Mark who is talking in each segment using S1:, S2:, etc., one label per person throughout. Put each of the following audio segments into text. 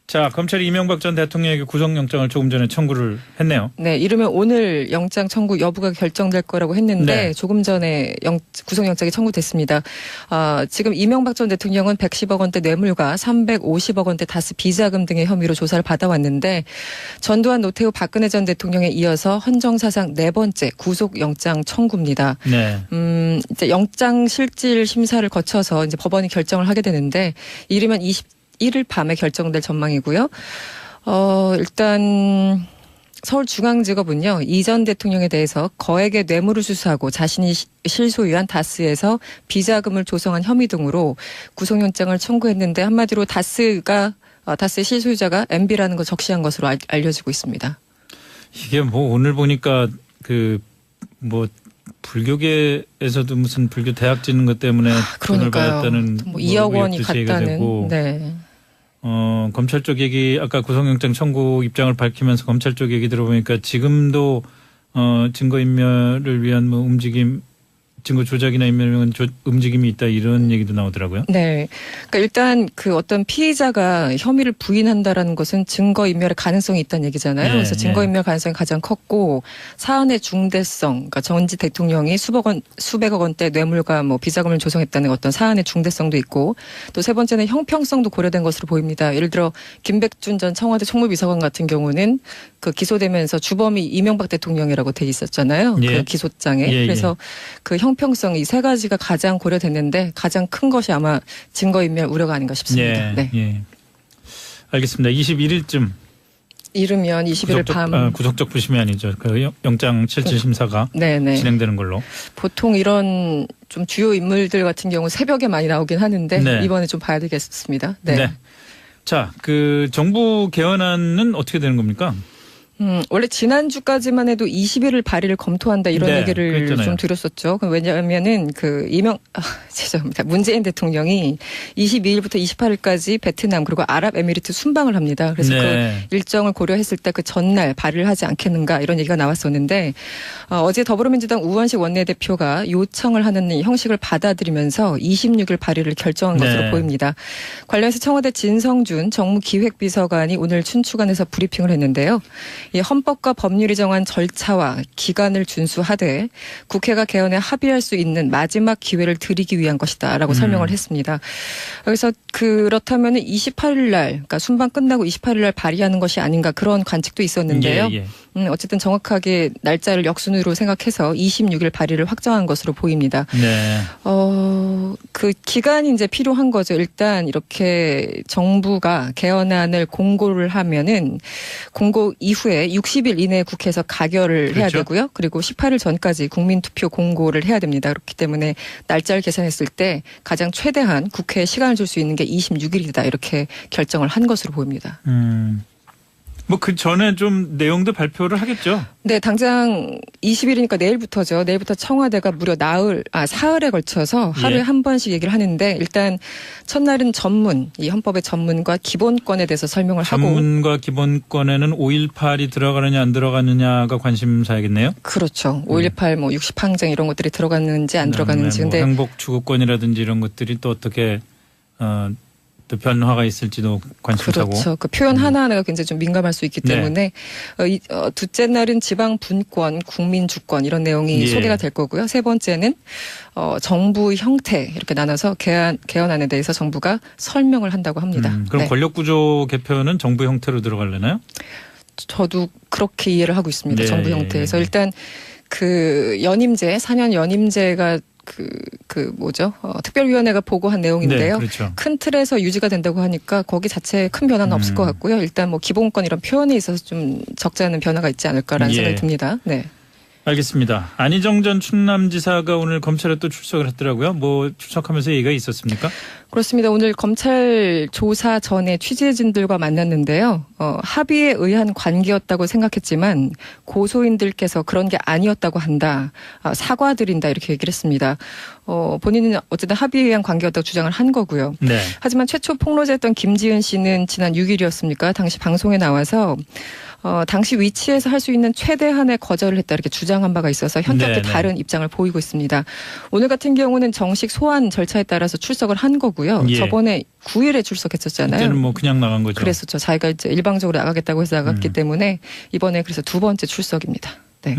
S1: 자, 검찰이 이명박 전 대통령에게 구속영장을 조금 전에 청구를 했네요.
S2: 네, 이르면 오늘 영장 청구 여부가 결정될 거라고 했는데
S1: 네.
S2: 조금 전에 구속영장이 청구됐습니다. 지금 이명박 전 대통령은 110억 원대 뇌물과 350억 원대 다스 비자금 등의 혐의로 조사를 받아왔는데 전두환, 노태우, 박근혜 전 대통령에 이어서 헌정사상 네 번째 구속영장 청구입니다.
S1: 네.
S2: 이제 영장 실질 심사를 거쳐서 이제 법원이 결정을 하게 되는데 이르면 21일 밤에 결정될 전망이고요. 일단 서울중앙지검은요. 이 전 대통령에 대해서 거액의 뇌물을 수수하고 자신이 실소유한 다스에서 비자금을 조성한 혐의 등으로 구속영장을 청구했는데 한마디로 다스의 실소유자가 MB라는 거 적시한 것으로 알려지고 있습니다.
S1: 이게 뭐 오늘 보니까 불교계에서도 무슨 불교 대학 짓는 것 때문에 돈을 받았다는
S2: 뭐 2억 원이 갔다는.
S1: 되고.
S2: 네.
S1: 검찰 쪽 얘기 아까 구속영장 청구 입장을 밝히면서 검찰 쪽 얘기 들어보니까 지금도 증거인멸을 위한 뭐 움직임, 증거 조작이나 인멸 움직임이 있다 이런 얘기도 나오더라고요.
S2: 네. 그러니까 일단 그 어떤 피의자가 혐의를 부인한다라는 것은 증거인멸의 가능성이 있다는 얘기잖아요.
S1: 네,
S2: 그래서 증거인멸 가능성이 가장 컸고 사안의 중대성, 그러니까 전직 대통령이 수백억 원대 뇌물과 뭐 비자금을 조성했다는 어떤 사안의 중대성도 있고 또 세 번째는 형평성도 고려된 것으로 보입니다. 예를 들어 김백준 전 청와대 총무비서관 같은 경우는 그 기소되면서 주범이 이명박 대통령이라고 돼 있었잖아요.
S1: 예.
S2: 그 기소장에.
S1: 예.
S2: 그래서 그 형평성 이 세 가지가 가장 고려됐는데 가장 큰 것이 아마 증거인멸 우려가 아닌가 싶습니다.
S1: 예.
S2: 네.
S1: 예. 알겠습니다. 21일쯤
S2: 이르면 21일 밤.
S1: 구속적 부심이 아니죠. 그 영장 실질 심사가
S2: 네네.
S1: 진행되는 걸로.
S2: 보통 이런 좀 주요 인물들 같은 경우 새벽에 많이 나오긴 하는데
S1: 네.
S2: 이번에 좀 봐야 되겠습니다. 네.
S1: 네. 자, 그 정부 개헌안은 어떻게 되는 겁니까?
S2: 원래 지난주까지만 해도 20일을 발의를 검토한다 이런
S1: 네,
S2: 얘기를
S1: 그랬잖아요.
S2: 좀 드렸었죠. 왜냐하면은 죄송합니다. 문재인 대통령이 22일부터 28일까지 베트남 그리고 아랍에미리트 순방을 합니다. 그래서
S1: 네.
S2: 그 일정을 고려했을 때 그 전날 발의를 하지 않겠는가 이런 얘기가 나왔었는데 어제 더불어민주당 우원식 원내대표가 요청을 하는 형식을 받아들이면서 26일 발의를 결정한
S1: 네.
S2: 것으로 보입니다. 관련해서 청와대 진성준 정무기획비서관이 오늘 춘추관에서 브리핑을 했는데요. 이 헌법과 법률이 정한 절차와 기간을 준수하되 국회가 개헌에 합의할 수 있는 마지막 기회를 드리기 위한 것이다라고 설명을 했습니다. 그래서 그렇다면 28일 날, 그러니까 순방 끝나고 28일 날 발의하는 것이 아닌가 그런 관측도 있었는데요.
S1: 예.
S2: 어쨌든 정확하게 날짜를 역순으로 생각해서 26일 발의를 확정한 것으로 보입니다.
S1: 네.
S2: 그 기간이 이제 필요한 거죠. 일단 이렇게 정부가 개헌안을 공고를 하면은 공고 이후에 60일 이내에 국회에서 가결을 해야
S1: 그렇죠.
S2: 되고요. 그리고 18일 전까지 국민투표 공고를 해야 됩니다. 그렇기 때문에 날짜를 계산했을 때 가장 최대한 국회에 시간을 줄 수 있는 게 26일이다. 이렇게 결정을 한 것으로 보입니다.
S1: 뭐 그 전에 좀 내용도 발표를 하겠죠.
S2: 네, 당장 20일이니까 내일부터죠. 내일부터 청와대가 무려 사흘에 걸쳐서 하루에
S1: 예.
S2: 한 번씩 얘기를 하는데 일단 첫날은 이 헌법의 전문과 기본권에 대해서 설명을 하고.
S1: 전문과 기본권에는 5.18이 들어가느냐 안 들어가느냐가 관심사야겠네요.
S2: 그렇죠. 5.18 뭐 60항쟁 이런 것들이 들어가는지 안 들어가는지.
S1: 뭐
S2: 근데
S1: 행복 추구권이라든지 이런 것들이 또 어떻게 또 변화가 있을지도 관심사고.
S2: 그렇죠. 그 표현 하나하나가 굉장히 좀 민감할 수 있기 때문에 둘째 날은 지방 분권, 국민 주권 이런 내용이
S1: 예.
S2: 소개가 될 거고요. 세 번째는 정부 형태 이렇게 나눠서 개헌안에 대해서 정부가 설명을 한다고 합니다.
S1: 그럼
S2: 네.
S1: 권력구조 개편은 정부 형태로 들어가려나요?
S2: 저도 그렇게 이해를 하고 있습니다.
S1: 네.
S2: 정부 형태에서 일단 그 연임제 4년 연임제가 특별위원회가 보고한 내용인데요.
S1: 네, 그렇죠.
S2: 큰 틀에서 유지가 된다고 하니까 거기 자체에 큰 변화는 없을 것 같고요. 일단 뭐 기본권 이런 표현에 있어서 좀 적지 않은 변화가 있지 않을까라는
S1: 예.
S2: 생각이 듭니다. 네.
S1: 알겠습니다. 안희정 전 충남지사가 오늘 검찰에 또 출석을 했더라고요. 뭐 출석하면서 얘기가 있었습니까?
S2: 그렇습니다. 오늘 검찰 조사 전에 취재진들과 만났는데요. 합의에 의한 관계였다고 생각했지만 고소인들께서 그런 게 아니었다고 한다. 사과드린다 이렇게 얘기를 했습니다. 본인은 어쨌든 합의에 의한 관계였다고 주장을 한 거고요.
S1: 네.
S2: 하지만 최초 폭로자였던 김지은 씨는 지난 6일이었습니까? 당시 방송에 나와서 당시 위치에서 할 수 있는 최대한의 거절을 했다 이렇게 주장한 바가 있어서 현재도
S1: 네네.
S2: 다른 입장을 보이고 있습니다. 오늘 같은 경우는 정식 소환 절차에 따라서 출석을 한 거고요.
S1: 예.
S2: 저번에 9일에 출석했었잖아요.
S1: 그때는 뭐 그냥 나간 거죠.
S2: 그랬었죠. 자기가 이제 일방적으로 나가겠다고 해서 나갔기 때문에 이번에 그래서 두 번째 출석입니다. 네.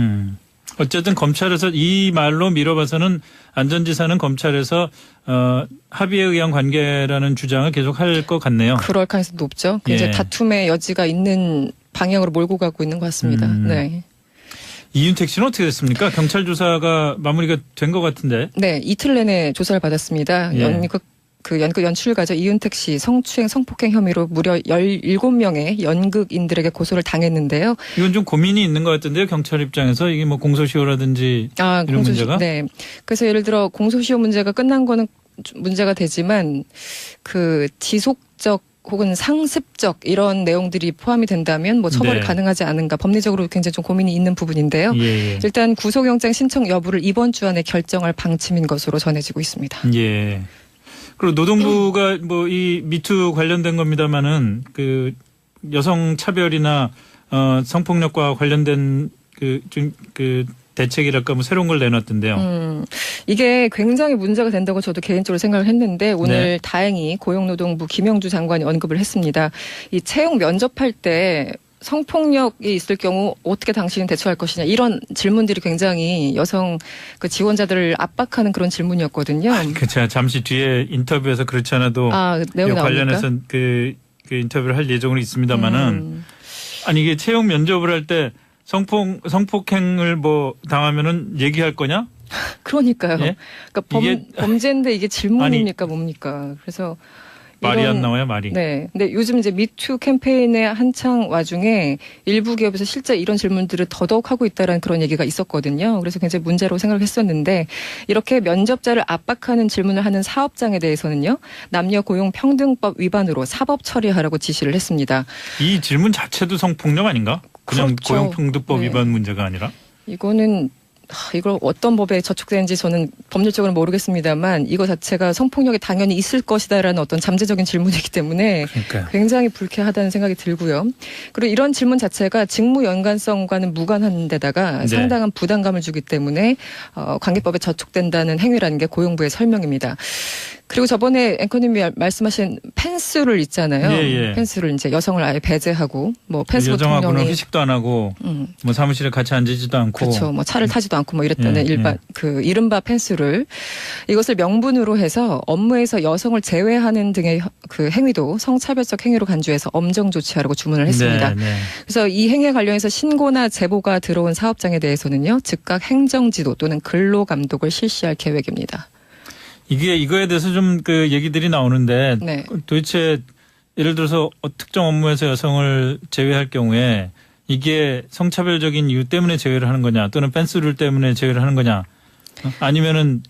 S1: 어쨌든 검찰에서 이 말로 밀어봐서는 안전지사는 검찰에서 합의에 의한 관계라는 주장을 계속 할 것 같네요.
S2: 그럴 가능성이 높죠. 굉장히
S1: 예.
S2: 다툼의 여지가 있는 방향으로 몰고 가고 있는 것 같습니다. 네.
S1: 이윤택 씨는 어떻게 됐습니까? 경찰 조사가 마무리가 된 것 같은데.
S2: 네, 이틀 내내 조사를 받았습니다.
S1: 예.
S2: 연극 연출가죠. 이윤택 씨 성추행 성폭행 혐의로 무려 17명의 연극인들에게 고소를 당했는데요.
S1: 이건 좀 고민이 있는 것 같은데요. 경찰 입장에서 이게 뭐 공소시효라든지 이런 문제가.
S2: 네. 그래서 예를 들어 공소시효 문제가 끝난 거는 문제가 되지만 그 지속적 혹은 상습적 이런 내용들이 포함이 된다면 뭐 처벌이
S1: 네.
S2: 가능하지 않은가 법리적으로 굉장히 좀 고민이 있는 부분인데요.
S1: 예.
S2: 일단 구속영장 신청 여부를 이번 주 안에 결정할 방침인 것으로 전해지고 있습니다.
S1: 예. 그리고 노동부가 뭐 이 미투 관련된 겁니다만은 그 여성 차별이나 성폭력과 관련된 그 대책이랄까 뭐 새로운 걸 내놨던데요.
S2: 이게 굉장히 문제가 된다고 저도 개인적으로 생각을 했는데 오늘
S1: 네.
S2: 다행히 고용노동부 김영주 장관이 언급을 했습니다. 이 채용 면접할 때 성폭력이 있을 경우 어떻게 당신은 대처할 것이냐 이런 질문들이 굉장히 여성 그 지원자들을 압박하는 그런 질문이었거든요.
S1: 그 제가 잠시 뒤에 인터뷰에서 그렇지 않아도
S2: 내용이 나옵니까?
S1: 관련해서 그 인터뷰를 할 예정으로 있습니다만은 아니 이게 채용 면접을 할 때 성폭행을 뭐 당하면은 얘기할 거냐?
S2: 그러니까요.
S1: 예?
S2: 그러니까 범죄인데 이게 질문입니까 뭡니까? 그래서
S1: 말이 안 나와요, 말이.
S2: 네. 근데 요즘 이제 미투 캠페인의 한창 와중에 일부 기업에서 실제 이런 질문들을 더더욱 하고 있다라는 그런 얘기가 있었거든요. 그래서 굉장히 문제로 생각을 했었는데 이렇게 면접자를 압박하는 질문을 하는 사업장에 대해서는요. 남녀고용평등법 위반으로 사법 처리하라고 지시를 했습니다.
S1: 이 질문 자체도 성폭력 아닌가? 그냥
S2: 그렇죠.
S1: 고용평등법
S2: 네.
S1: 위반 문제가 아니라?
S2: 이거는 이걸 어떤 법에 저촉되는지 저는 법률적으로 모르겠습니다만 이거 자체가 성폭력이 당연히 있을 것이다라는 어떤 잠재적인 질문이기 때문에
S1: 그러니까요.
S2: 굉장히 불쾌하다는 생각이 들고요. 그리고 이런 질문 자체가 직무 연관성과는 무관한 데다가
S1: 네.
S2: 상당한 부담감을 주기 때문에 관계법에 저촉된다는 행위라는 게 고용부의 설명입니다. 그리고 저번에 앵커님이 말씀하신 펜스룰 있잖아요.
S1: 예.
S2: 펜스룰 이제 여성을 아예 배제하고 뭐 펜스
S1: 여정하고는
S2: 보통령이
S1: 회식도 안 하고 뭐 사무실에 같이 앉지도 않고
S2: 그렇죠. 뭐 차를 타지도 않고 뭐 이랬다는
S1: 예,
S2: 일반 그 이른바 펜스를 이것을 명분으로 해서 업무에서 여성을 제외하는 등의 그 행위도 성차별적 행위로 간주해서 엄정 조치하라고 주문을 했습니다.
S1: 네.
S2: 그래서 이 행위에 관련해서 신고나 제보가 들어온 사업장에 대해서는요. 즉각 행정지도 또는 근로 감독을 실시할 계획입니다.
S1: 이거에 대해서 좀 그 얘기들이 나오는데
S2: 네.
S1: 도대체 예를 들어서 특정 업무에서 여성을 제외할 경우에 이게 성차별적인 이유 때문에 제외를 하는 거냐 또는 펜스룰 때문에 제외를 하는 거냐 아니면은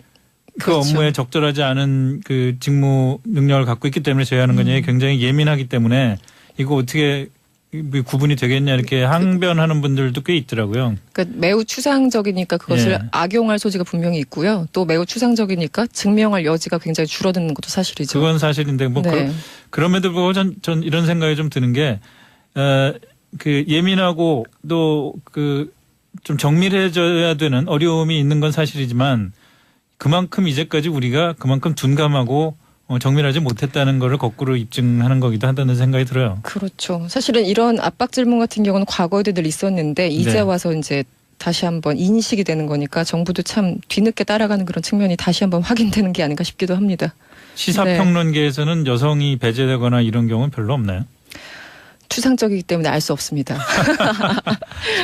S1: 그
S2: 그렇죠.
S1: 업무에 적절하지 않은 그 직무 능력을 갖고 있기 때문에 제외하는 거냐에 굉장히 예민하기 때문에 이거 어떻게 구분이 되겠냐 이렇게 항변하는 분들도 꽤 있더라고요.
S2: 그러니까 매우 추상적이니까 그것을
S1: 예.
S2: 악용할 소지가 분명히 있고요. 또 매우 추상적이니까 증명할 여지가 굉장히 줄어드는 것도 사실이죠.
S1: 그건 사실인데 뭐
S2: 네.
S1: 그럼에도 불구하고 전 이런 생각이 좀 드는 게 그 예민하고 또 그 좀 정밀해져야 되는 어려움이 있는 건 사실이지만 그만큼 이제까지 우리가 그만큼 둔감하고 정밀하지 못했다는 거를 거꾸로 입증하는 거기도 하다는 생각이 들어요.
S2: 그렇죠. 사실은 이런 압박 질문 같은 경우는 과거에도 늘 있었는데 이제
S1: 네.
S2: 와서 이제 다시 한번 인식이 되는 거니까 정부도 참 뒤늦게 따라가는 그런 측면이 다시 한번 확인되는 게 아닌가 싶기도 합니다.
S1: 시사평론계에서는 여성이 배제되거나 이런 경우는 별로 없나요?
S2: 추상적이기 때문에 알 수 없습니다.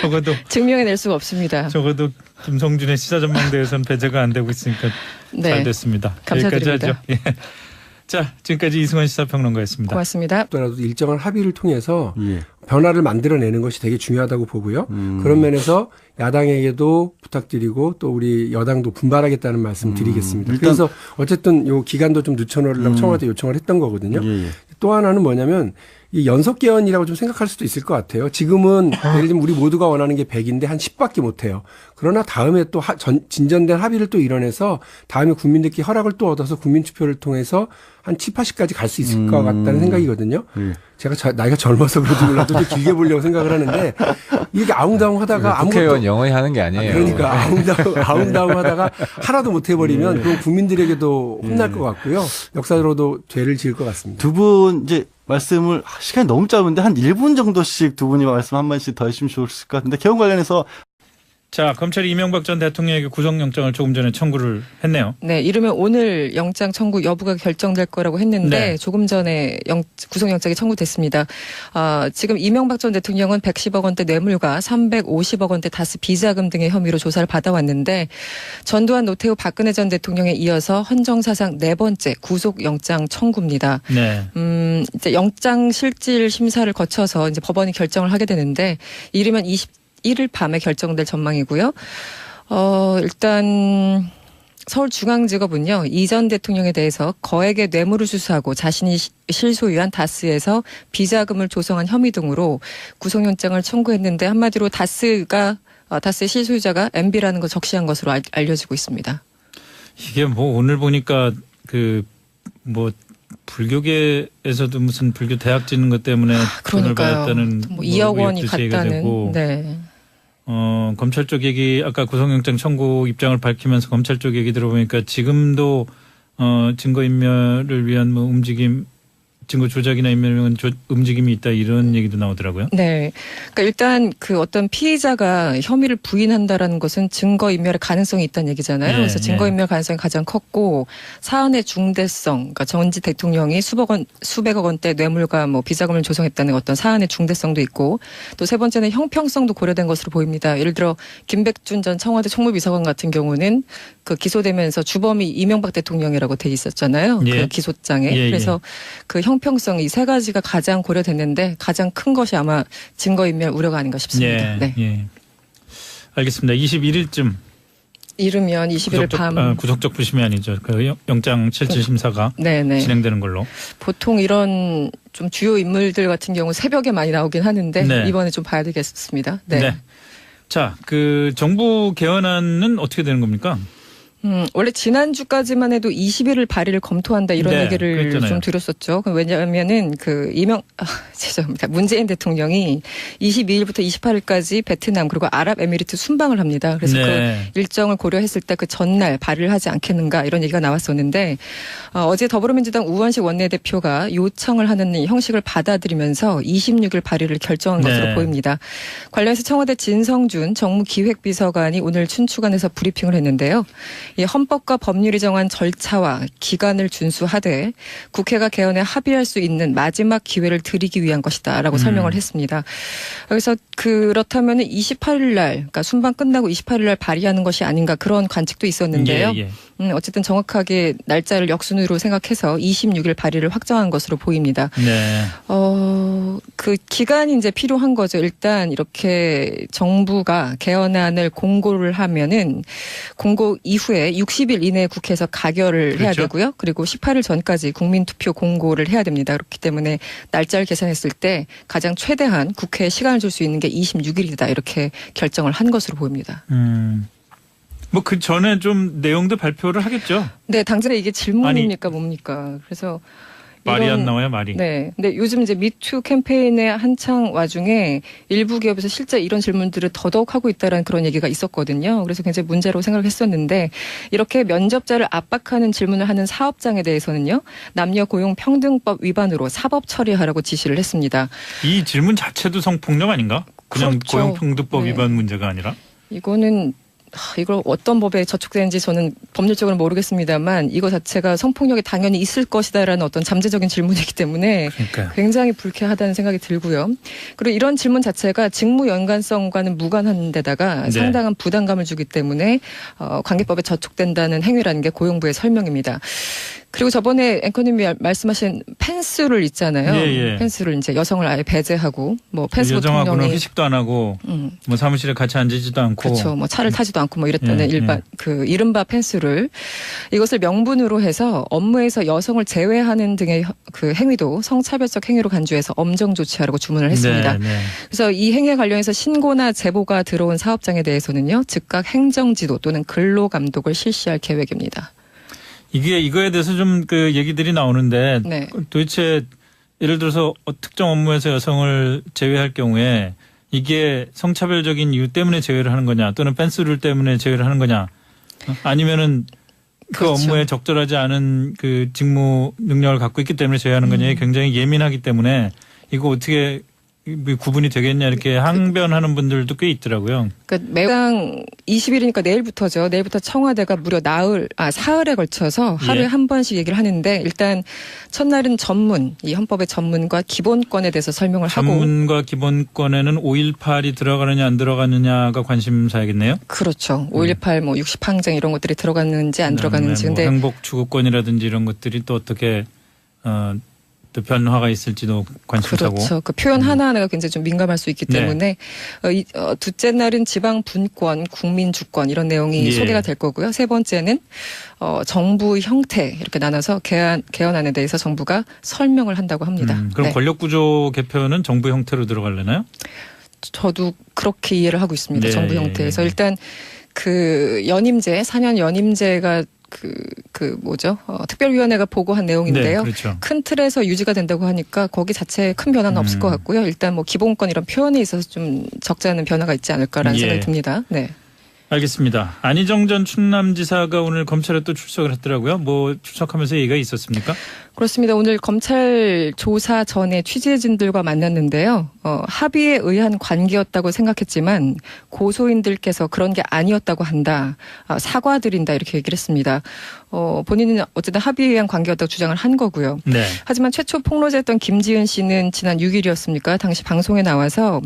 S1: 적어도
S2: 증명해낼 수가 없습니다.
S1: 김성준의 시사전망대에서는 배제가 안 되고 있으니까
S2: 네.
S1: 잘 됐습니다.
S2: 감사드립니다.
S1: 여기까지 하죠. 예. 자, 지금까지 이승환 시사평론가였습니다.
S2: 고맙습니다.
S3: 더라도 일정한 합의를 통해서 변화를 만들어내는 것이 되게 중요하다고 보고요. 그런 면에서 야당에게도 부탁드리고 또 우리 여당도 분발하겠다는 말씀 드리겠습니다. 그래서 어쨌든 요 기간도 좀 늦춰놓으려고 청와대 요청을 했던 거거든요. 또 하나는 뭐냐면 이 연속 개헌이라고 좀 생각할 수도 있을 것 같아요. 지금은 예를 들면 우리 모두가 원하는 게 100인데 한 10밖에 못 해요. 그러나 다음에 또 진전된 합의를 또 이뤄내서 다음에 국민들께 허락을 또 얻어서 국민투표를 통해서 한 7, 80까지 갈 수 있을 것 같다는 생각이거든요.
S4: 예.
S3: 제가 나이가 젊어서 그런지 몰라도 좀 길게 보려고 생각을 하는데 이게 아웅다웅 하다가
S5: 국회의원 영원히 하는 게 아니에요.
S3: 그러니까 아웅다웅 하다가 하나도 못 해버리면 그건 국민들에게도 혼날 것 같고요. 역사로도 죄를 지을 것 같습니다.
S4: 두 분 이제 말씀을 시간이 너무 짧은데 한 1분 정도씩 두 분이 말씀 한 번씩 더 해주시면 좋을 것 같은데 개헌 관련해서
S1: 자, 검찰이 이명박 전 대통령에게 구속영장을 조금 전에 청구를 했네요.
S2: 네, 이르면 오늘 영장 청구 여부가 결정될 거라고 했는데
S1: 네.
S2: 조금 전에 구속영장이 청구됐습니다. 지금 이명박 전 대통령은 110억 원대 뇌물과 350억 원대 다스 비자금 등의 혐의로 조사를 받아왔는데 전두환 노태우 박근혜 전 대통령에 이어서 헌정사상 네 번째 구속영장 청구입니다.
S1: 네.
S2: 이제 영장 실질 심사를 거쳐서 이제 법원이 결정을 하게 되는데 이르면 21일 밤에 결정될 전망이고요. 일단 서울중앙지검은요. 이 전 대통령에 대해서 거액의 뇌물을 수수하고 자신이 실소유한 다스에서 비자금을 조성한 혐의 등으로 구속영장을 청구했는데 한마디로 다스의 실소유자가 MB라는 걸 적시한 것으로 알려지고 있습니다.
S1: 이게 뭐 오늘 보니까 불교계에서도 무슨 불교 대학 짓는 것 때문에 돈을 받았다는
S2: 뭐 2억 원이
S1: 얘기가
S2: 갔다는.
S1: 되고
S2: 네.
S1: 검찰 쪽 얘기 아까 구속영장 청구 입장을 밝히면서 검찰 쪽 얘기 들어보니까 지금도 증거인멸을 위한 뭐 움직임, 증거 조작이나 인멸 움직임이 있다 이런 얘기도 나오더라고요.
S2: 네. 그러니까 일단 그 어떤 피의자가 혐의를 부인한다라는 것은 증거인멸의 가능성이 있다는 얘기잖아요.
S1: 네,
S2: 그래서 증거인멸 가능성이 가장 컸고 사안의 중대성, 그러니까 전직 대통령이 수백억 원대 뇌물과 뭐 비자금을 조성했다는 어떤 사안의 중대성도 있고 또 세 번째는 형평성도 고려된 것으로 보입니다. 예를 들어 김백준 전 청와대 총무비서관 같은 경우는 그 기소되면서 주범이 이명박 대통령이라고 돼 있었잖아요.
S1: 예.
S2: 그 기소장에.
S1: 예,
S2: 그래서 그 형평성 이 세 가지가 가장 고려됐는데 가장 큰 것이 아마 증거인멸 우려가 아닌가 싶습니다.
S1: 예,
S2: 네.
S1: 예. 알겠습니다. 21일쯤
S2: 이르면 21일 밤.
S1: 구속적 부심이 아니죠. 그 영장 실질 심사가
S2: 네네.
S1: 진행되는 걸로.
S2: 보통 이런 좀 주요 인물들 같은 경우 새벽에 많이 나오긴 하는데
S1: 네.
S2: 이번에 좀 봐야 되겠습니다. 네.
S1: 네. 자, 그 정부 개헌안은 어떻게 되는 겁니까?
S2: 원래 지난주까지만 해도 20일을 발의를 검토한다 이런
S1: 네,
S2: 얘기를
S1: 그랬잖아요.
S2: 좀 드렸었죠. 왜냐하면은 죄송합니다. 문재인 대통령이 22일부터 28일까지 베트남 그리고 아랍에미리트 순방을 합니다. 그래서
S1: 네.
S2: 그 일정을 고려했을 때 그 전날 발의를 하지 않겠는가 이런 얘기가 나왔었는데 어제 더불어민주당 우원식 원내대표가 요청을 하는 이 형식을 받아들이면서 26일 발의를 결정한
S1: 네.
S2: 것으로 보입니다. 관련해서 청와대 진성준 정무기획비서관이 오늘 춘추관에서 브리핑을 했는데요. 이 헌법과 법률이 정한 절차와 기간을 준수하되 국회가 개헌에 합의할 수 있는 마지막 기회를 드리기 위한 것이다라고 설명을 했습니다. 그래서 그렇다면 28일 날, 그러니까 순방 끝나고 28일 날 발의하는 것이 아닌가 그런 관측도 있었는데요.
S1: 예, 예.
S2: 어쨌든 정확하게 날짜를 역순으로 생각해서 26일 발의를 확정한 것으로 보입니다.
S1: 네.
S2: 그 기간이 이제 필요한 거죠. 일단 이렇게 정부가 개헌안을 공고를 하면은 공고 이후에 60일 이내에 국회에서 가결을 해야
S1: 그렇죠.
S2: 되고요. 그리고 18일 전까지 국민투표 공고를 해야 됩니다. 그렇기 때문에 날짜를 계산했을 때 가장 최대한 국회에 시간을 줄 수 있는 게 26일이다. 이렇게 결정을 한 것으로 보입니다.
S1: 뭐 그 전에 좀 내용도 발표를 하겠죠.
S2: 네, 당장에 이게 질문입니까 뭡니까? 그래서
S1: 말이 안 나와요, 말이.
S2: 네. 근데 요즘 이제 미투 캠페인에 한창 와중에 일부 기업에서 실제 이런 질문들을 더더욱 하고 있다라는 그런 얘기가 있었거든요. 그래서 굉장히 문제로 생각을 했었는데 이렇게 면접자를 압박하는 질문을 하는 사업장에 대해서는요. 남녀고용평등법 위반으로 사법 처리하라고 지시를 했습니다.
S1: 이 질문 자체도 성폭력 아닌가? 그냥
S2: 그렇죠.
S1: 고용평등법
S2: 네.
S1: 위반 문제가 아니라?
S2: 이거는 이걸 어떤 법에 저촉되는지 저는 법률적으로 모르겠습니다만 이거 자체가 성폭력이 당연히 있을 것이다라는 어떤 잠재적인 질문이기 때문에
S1: 그러니까요.
S2: 굉장히 불쾌하다는 생각이 들고요. 그리고 이런 질문 자체가 직무 연관성과는 무관한 데다가
S1: 네.
S2: 상당한 부담감을 주기 때문에 관계법에 저촉된다는 행위라는 게 고용부의 설명입니다. 그리고 저번에 앵커님이 말씀하신 펜스룰 있잖아요.
S1: 예, 예.
S2: 펜스룰 이제 여성을 아예 배제하고 뭐 펜스
S1: 여정하고는
S2: 부통령이
S1: 회식도 안 하고 뭐 사무실에 같이 앉지도 않고
S2: 그렇죠. 뭐 차를 타지도 않고 뭐 이랬다는
S1: 예,
S2: 일반 그 이른바 펜스를 이것을 명분으로 해서 업무에서 여성을 제외하는 등의 그 행위도 성차별적 행위로 간주해서 엄정 조치하라고 주문을 했습니다.
S1: 네, 네.
S2: 그래서 이 행위에 관련해서 신고나 제보가 들어온 사업장에 대해서는요. 즉각 행정지도 또는 근로감독을 실시할 계획입니다.
S1: 이거에 대해서 좀 그 얘기들이 나오는데
S2: 네.
S1: 도대체 예를 들어서 특정 업무에서 여성을 제외할 경우에 이게 성차별적인 이유 때문에 제외를 하는 거냐 또는 펜스룰 때문에 제외를 하는 거냐 아니면은 그
S2: 그렇죠.
S1: 업무에 적절하지 않은 그 직무 능력을 갖고 있기 때문에 제외하는 거냐에 굉장히 예민하기 때문에 이거 어떻게 구분이 되겠냐 이렇게 항변하는 분들도 꽤 있더라고요.
S2: 그러니까 매당 20일이니까 내일부터죠. 내일부터 청와대가 무려 사흘에 걸쳐서 하루에
S1: 예.
S2: 한 번씩 얘기를 하는데 일단 첫날은 이 헌법의 전문과 기본권에 대해서 설명을 하고
S1: 전문과 기본권에는 5.18이 들어가느냐 안 들어가느냐가 관심사야겠네요.
S2: 그렇죠. 5.18 뭐 60항쟁 이런 것들이 들어갔는지 안 들어갔는지
S1: 뭐
S2: 근데
S1: 행복 추구권이라든지 이런 것들이 또 어떻게 또 변화가 있을지도 관심사고.
S2: 그렇죠. 그 표현 하나하나가 굉장히 좀 민감할 수 있기
S1: 네.
S2: 때문에 둘째 날은 지방 분권, 국민 주권 이런 내용이
S1: 예.
S2: 소개가 될 거고요. 세 번째는 정부 형태 이렇게 나눠서 개헌안에 대해서 정부가 설명을 한다고 합니다.
S1: 그럼
S2: 네.
S1: 권력구조 개편은 정부 형태로 들어갈려나요?
S2: 저도 그렇게 이해를 하고 있습니다.
S1: 네.
S2: 정부 형태에서 일단 그 연임제 4년 연임제가 특별위원회가 보고한 내용인데요.
S1: 네, 그렇죠.
S2: 큰 틀에서 유지가 된다고 하니까 거기 자체에 큰 변화는 없을 것 같고요. 일단 뭐 기본권 이런 표현에 있어서 좀 적지 않은 변화가 있지 않을까라는
S1: 예.
S2: 생각이 듭니다. 네.
S1: 알겠습니다. 안희정 전 충남지사가 오늘 검찰에 또 출석을 했더라고요. 뭐 출석하면서 얘기가 있었습니까?
S2: 그렇습니다. 오늘 검찰 조사 전에 취재진들과 만났는데요. 합의에 의한 관계였다고 생각했지만 고소인들께서 그런 게 아니었다고 한다. 사과드린다 이렇게 얘기를 했습니다. 본인은 어쨌든 합의에 의한 관계였다고 주장을 한 거고요.
S1: 네.
S2: 하지만 최초 폭로자였던 김지은 씨는 지난 6일이었습니까? 당시 방송에 나와서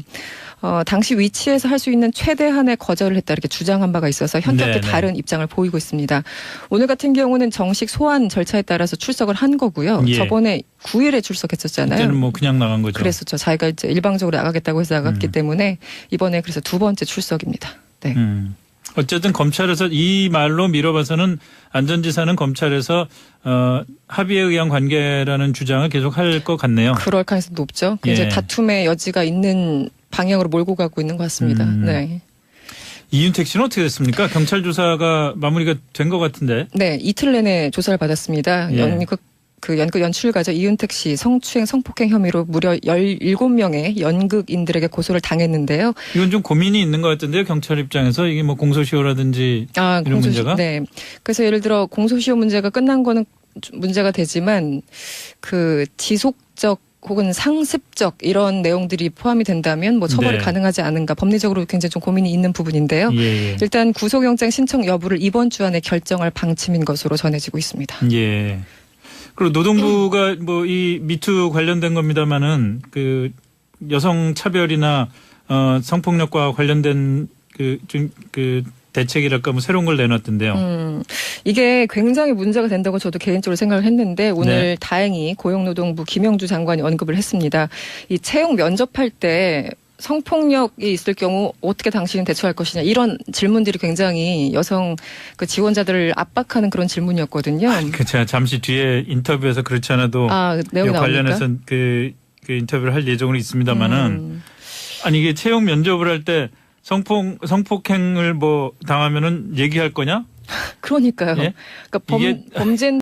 S2: 당시 위치에서 할 수 있는 최대한의 거절을 했다 이렇게 주장한 바가 있어서 현저하게
S1: 네, 네.
S2: 다른 입장을 보이고 있습니다. 오늘 같은 경우는 정식 소환 절차에 따라서 출석을 한 거고요.
S1: 예.
S2: 저번에 9일에 출석했었잖아요.
S1: 그때는 뭐 그냥 나간 거죠.
S2: 그랬었죠. 자기가 이제 일방적으로 나가겠다고 해서 나갔기 때문에 이번에 그래서 두 번째 출석입니다. 네.
S1: 어쨌든 검찰에서 이 말로 미뤄봐서는 안 전 지사는 검찰에서 합의에 의한 관계라는 주장을 계속 할 것 같네요.
S2: 그럴 가능성이 높죠. 굉장히
S1: 예.
S2: 다툼의 여지가 있는 방향으로 몰고 가고 있는 것 같습니다. 네.
S1: 이윤택 씨는 어떻게 됐습니까? 경찰 조사가 마무리가 된 것 같은데.
S2: 네, 이틀 내내 조사를 받았습니다.
S1: 예.
S2: 연극 연출가죠. 이윤택 씨 성추행 성폭행 혐의로 무려 17명의 연극인들에게 고소를 당했는데요.
S1: 이건 좀 고민이 있는 것 같은데요. 경찰 입장에서 이게 뭐 공소시효라든지 이런 문제가.
S2: 네. 그래서 예를 들어 공소시효 문제가 끝난 거는 문제가 되지만 그 지속적 혹은 상습적 이런 내용들이 포함이 된다면 뭐 처벌이
S1: 네.
S2: 가능하지 않은가 법리적으로 굉장히 좀 고민이 있는 부분인데요.
S1: 예.
S2: 일단 구속영장 신청 여부를 이번 주 안에 결정할 방침인 것으로 전해지고 있습니다.
S1: 예. 그리고 노동부가 뭐 이 미투 관련된 겁니다만은 그 여성 차별이나 성폭력과 관련된 그 대책이랄까 뭐 새로운 걸 내놨던데요.
S2: 이게 굉장히 문제가 된다고 저도 개인적으로 생각을 했는데 오늘
S1: 네.
S2: 다행히 고용노동부 김영주 장관이 언급을 했습니다. 이 채용 면접할 때 성폭력이 있을 경우 어떻게 당신은 대처할 것이냐 이런 질문들이 굉장히 여성 그 지원자들을 압박하는 그런 질문이었거든요.
S1: 그 제가 잠시 뒤에 인터뷰에서 그렇지 않아도
S2: 내용이 나옵니까?
S1: 관련해서 그 인터뷰를 할 예정으로 있습니다만은 아니 이게 채용 면접을 할 때 성폭행을 뭐 당하면은 얘기할 거냐?
S2: 그러니까요.
S1: 예?
S2: 그러니까
S1: 이게
S2: 범죄